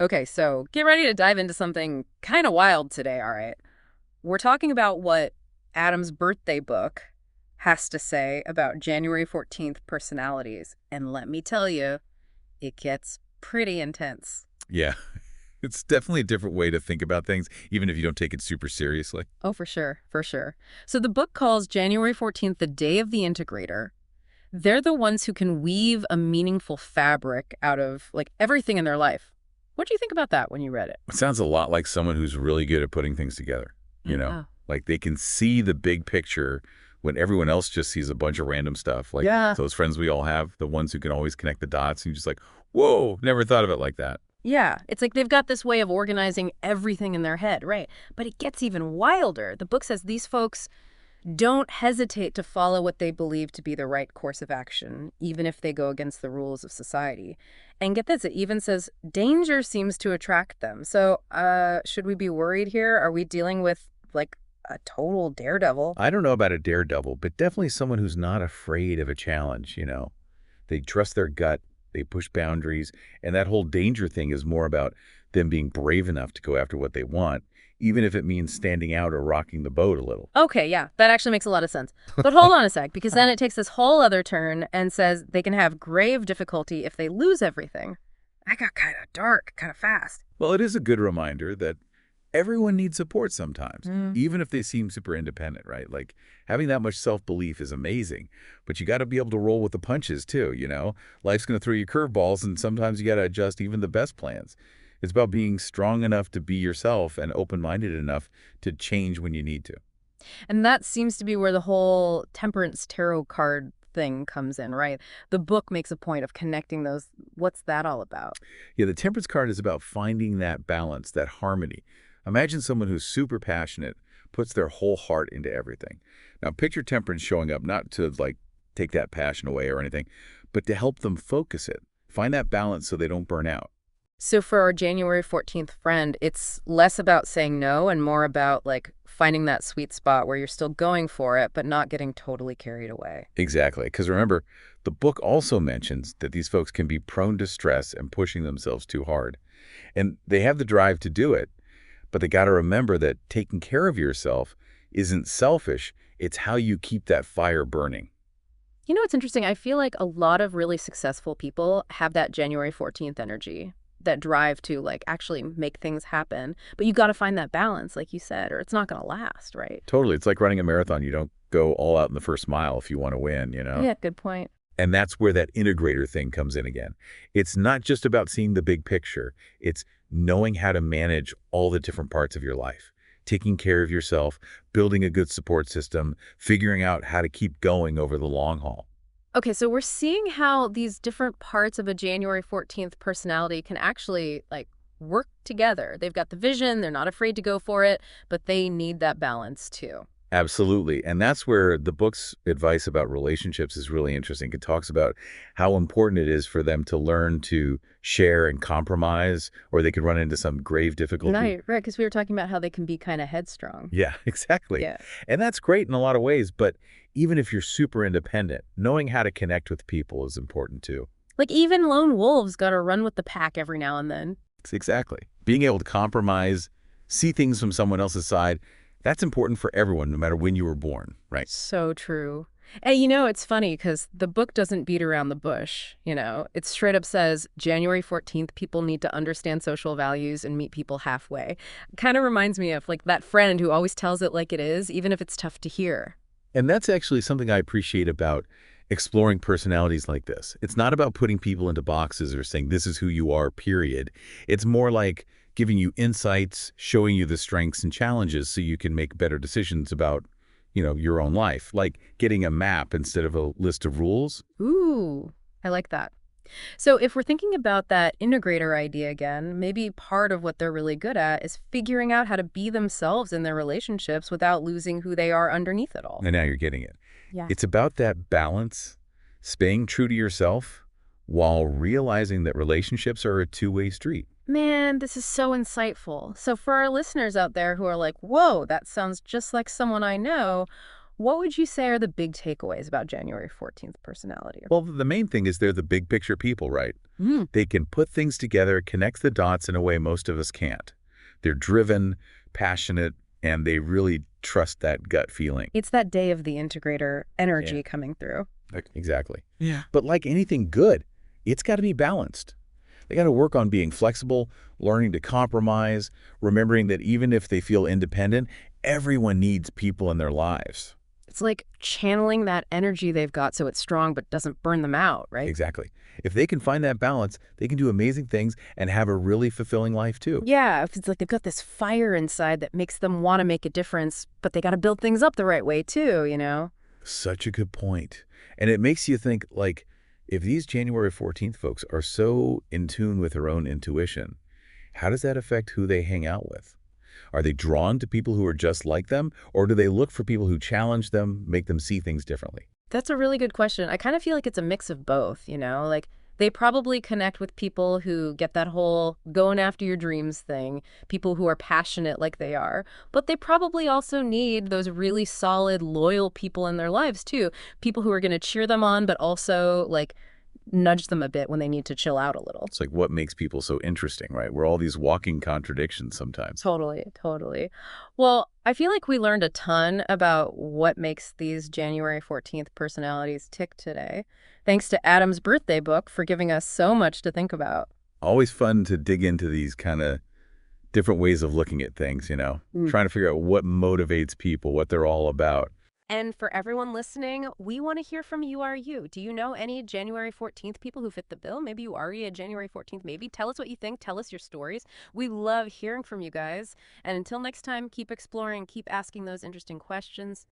Okay, so get ready to dive into something kind of wild today, all right? We're talking about what Adam's birthday book has to say about January 14th personalities. And let me tell you, it gets pretty intense. Yeah, it's definitely a different way to think about things, even if you don't take it super seriously. Oh, for sure, for sure. So the book calls January 14th the Day of the Integrator. They're the ones who can weave a meaningful fabric out of like everything in their life. What do you think about that when you read it? It sounds a lot like someone who's really good at putting things together, you know? Yeah. Like they can see the big picture when everyone else just sees a bunch of random stuff. Like Yeah. those friends we all have, the ones who can always connect the dots, and you're just like, whoa, never thought of it like that. Yeah, it's like they've got this way of organizing everything in their head, right? But it gets even wilder. The book says these folks don't hesitate to follow what they believe to be the right course of action, even if they go against the rules of society. And get this, it even says danger seems to attract them. So, should we be worried here? Are we dealing with like a total daredevil? I don't know about a daredevil, but definitely someone who's not afraid of a challenge, you know? They trust their gut, they push boundaries, and that whole danger thing is more about them being brave enough to go after what they want, even if it means standing out or rocking the boat a little. Okay, yeah, that actually makes a lot of sense. But hold on a sec, because then it takes this whole other turn and says they can have grave difficulty if they lose everything. That got kind of dark, kind of fast. Well, it is a good reminder that everyone needs support sometimes, Mm. even if they seem super independent, right? Like having that much self-belief is amazing, but you got to be able to roll with the punches too, you know? Life's going to throw you curveballs, and sometimes you got to adjust even the best plans. It's about being strong enough to be yourself and open-minded enough to change when you need to. And that seems to be where the whole temperance tarot card thing comes in, right? The book makes a point of connecting those. What's that all about? Yeah, the temperance card is about finding that balance, that harmony. Imagine someone who's super passionate, puts their whole heart into everything. Now, picture temperance showing up not to like take that passion away or anything, but to help them focus it. Find that balance so they don't burn out. So for our January 14th friend, it's less about saying no and more about like finding that sweet spot where you're still going for it, but not getting totally carried away. Exactly. Because remember, the book also mentions that these folks can be prone to stress and pushing themselves too hard. And they have the drive to do it, but they got to remember that taking care of yourself isn't selfish. It's how you keep that fire burning. You know what's interesting? I feel like a lot of really successful people have that January 14th energy, that drive to like actually make things happen. But you got to find that balance, like you said, or it's not going to last, right? Totally. It's like running a marathon. You don't go all out in the first mile if you want to win, you know? Yeah, good point. And that's where that integrator thing comes in again. It's not just about seeing the big picture. It's knowing how to manage all the different parts of your life, taking care of yourself, building a good support system, figuring out how to keep going over the long haul. Okay, so we're seeing how these different parts of a January 14th personality can actually like work together. They've got the vision, they're not afraid to go for it, but they need that balance too. Absolutely. And that's where the book's advice about relationships is really interesting. It talks about how important it is for them to learn to share and compromise, or they could run into some grave difficulty. Right, because we were talking about how they can be kind of headstrong. Yeah, exactly. Yeah. And that's great in a lot of ways, but even if you're super independent, knowing how to connect with people is important too. Like even lone wolves got to run with the pack every now and then. Exactly. Being able to compromise, see things from someone else's side, that's important for everyone, no matter when you were born, right? So true. And you know, it's funny because the book doesn't beat around the bush, you know. It straight up says January 14th, people need to understand social values and meet people halfway. Kind of reminds me of like that friend who always tells it like it is, even if it's tough to hear. And that's actually something I appreciate about exploring personalities like this. It's not about putting people into boxes or saying this is who you are, period. It's more like giving you insights, showing you the strengths and challenges so you can make better decisions about, your own life, like getting a map instead of a list of rules. Ooh, I like that. So if we're thinking about that integrator idea again, maybe part of what they're really good at is figuring out how to be themselves in their relationships without losing who they are underneath it all. And now you're getting it. Yeah. It's about that balance, staying true to yourself while realizing that relationships are a two-way street. Man, this is so insightful. So for our listeners out there who are like, whoa, that sounds just like someone I know, what would you say are the big takeaways about January 14th personality? Well, the main thing is they're the big picture people, right? Mm. They can put things together, connect the dots in a way most of us can't. They're driven, passionate, and they really trust that gut feeling. It's that day of the integrator Yeah. energy coming through. Exactly. Yeah. But like anything good, it's got to be balanced. They got to work on being flexible, learning to compromise, remembering that even if they feel independent, everyone needs people in their lives. It's like channeling that energy they've got so it's strong but doesn't burn them out, right? Exactly. If they can find that balance, they can do amazing things and have a really fulfilling life too. Yeah, if it's like they've got this fire inside that makes them want to make a difference, but they got to build things up the right way too, you know? Such a good point. And it makes you think, like, if these January 14th folks are so in tune with their own intuition, how does that affect who they hang out with? Are they drawn to people who are just like them, or do they look for people who challenge them, make them see things differently? That's a really good question. I kind of feel like it's a mix of both, you know? Like, they probably connect with people who get that whole going after your dreams thing, people who are passionate like they are, but they probably also need those really solid, loyal people in their lives too. People who are going to cheer them on, but also like nudge them a bit when they need to chill out a little. It's like what makes people so interesting, right? We're all these walking contradictions sometimes. Totally, totally. Well, I feel like we learned a ton about what makes these January 14th personalities tick today. Thanks to Adam's birthday book for giving us so much to think about. Always fun to dig into these kind of different ways of looking at things, Mm. trying to figure out what motivates people, what they're all about. And for everyone listening, we want to hear from you. Are you? Do you know any January 14th people who fit the bill? Maybe you are a January 14th. Maybe tell us what you think. Tell us your stories. We love hearing from you guys. And until next time, keep exploring, keep asking those interesting questions.